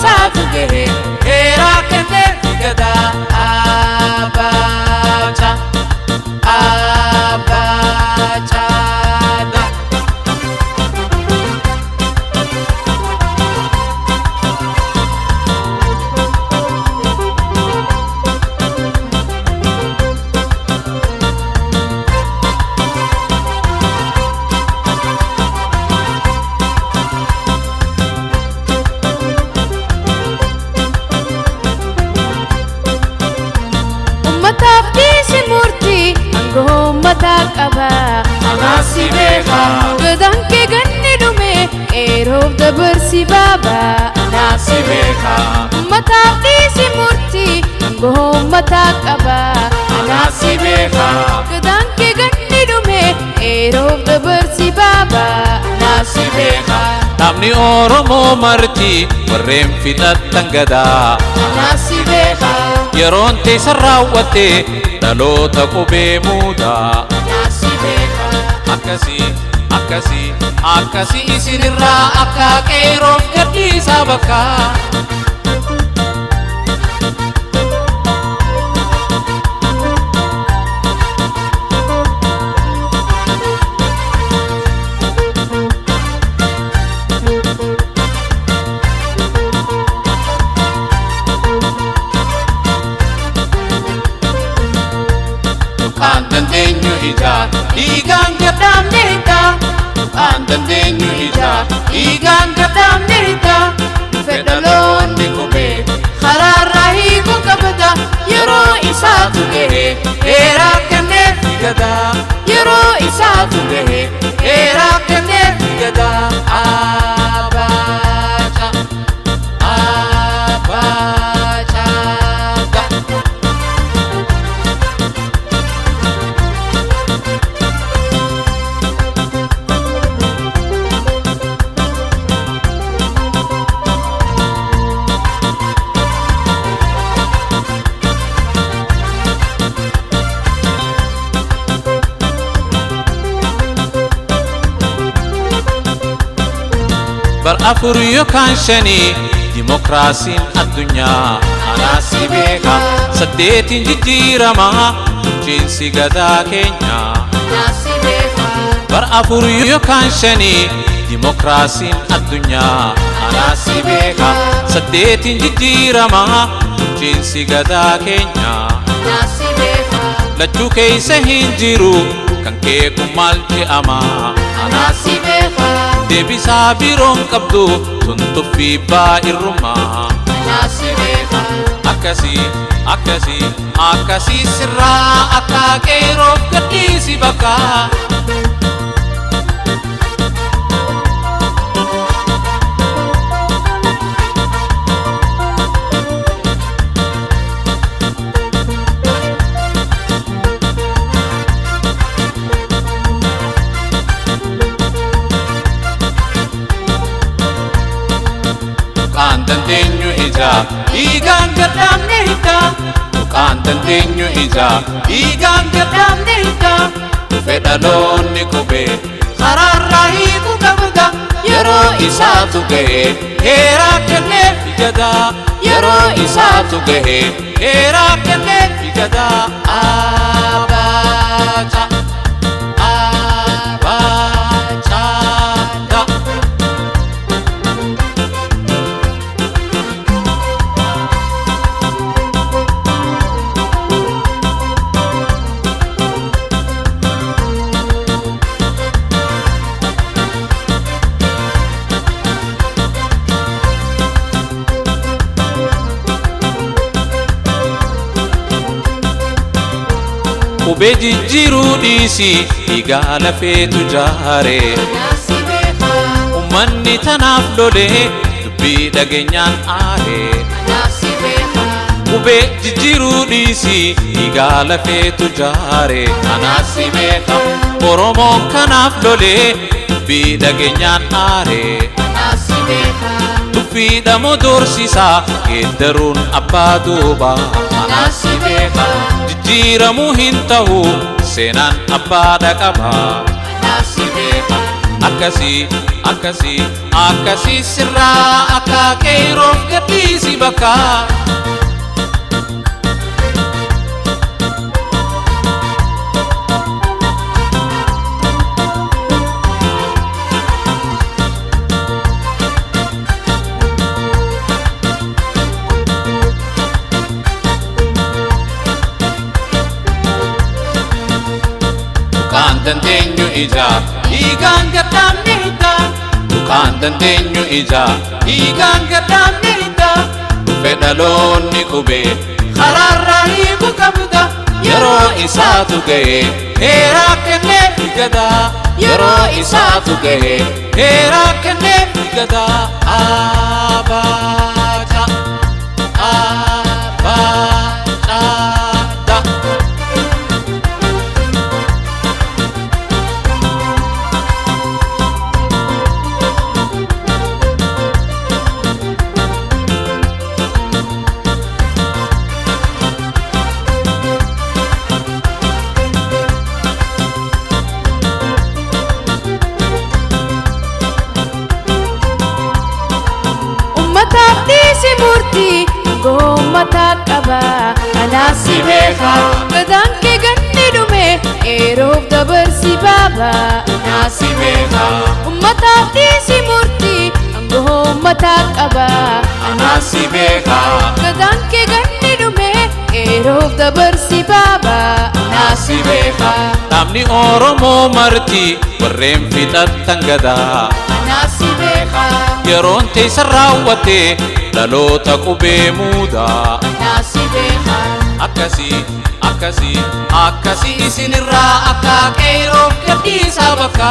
isaatu gahe heeraa kennee figadaa Abacha Abacha Takaba anasi beha gadan ke ganne dume erov dabar si baba anasi beha mata disi murti go mata kaba anasi beha gadan ke ganne dume erov dabar si baba anasi beha namni oromo marti warrem fitat tangada anasi beha yeron te sarawate dalota qube muda akasi isinirra akka qeeroof gadhiisa bakka Andandenyu hija igang gadam nita Andandenyu hija igang gadam nita Fedalon di kube khararahi ko kabada Yero isaatu gehe era kene figada Yero isaatu gehe era kene figada Abacha Abacha bar afuriyo kanshani demokrasin adunya anasi beka sadetin jijirama jinsi gada Kenya anasi beka bar afuriyo kanshani demokrasin adunya anasi beka sadetin jijirama jinsi gada Kenya anasi beka lachu keessa hinjiru kan kee kumalti ama anasi beka Debisa birong kabdu tuntup fiba iruma Anasi beka Akasi sirra akka qeeroof gadhiisi bakka Andandenyu hija igang gadam nita Andandenyu hija igang gadam nita Fedalon ni kube khararahi ko kabada Yero isaatu gahe heera kenne figada Yero isaatu gahe heera kenne figada Abacha Abacha Ube jijjiru dhiisi dhiigaa lafee tujaare ummanni tanaaf lole dubbii dhageenyaan aare Ube jijjiru dhiisi dhiigaa lafee tujaare anaasi beeka Oromoon kanaaf lole dubbii dhageenyaan aare anaasi beeka Dubbii dhamoo doorsisaa geeddaruun abbaa duuba anaasi beeka Jiramu hintahu senan abada kaba Anasi beka akkasii sirraa akka qeeroof gadhiisi bakka. Dukaan dandeenyu ija dhiigaan gadhaabne hidha. Dukaan dandeenyu ija dhiigaan gadhaabne hidha. Dhufe dhaloonni qubee karaarraa hiiku qabda. Yeroo isaatu ga'e heeraa kennee figada. Yeroo isaatu ga'e heeraa kennee figada. Abacha da. murtii gommata qaba anasi beeka gadaan kee ganni dhume eeroof dabarsi baaba anasi beeka ummataaf dhiisi murtii gommata qaba anasi beeka gadaan kee ganni dhume eeroof dabarsi baaba anasi beeka namni Oromoo marti warreen fixattan gadaa anasi beeka yeroon teessa raawwate dhaloota qubee muudaa anasi beeka akkasii isinirraa akka qeeroof gadhiisa bakka.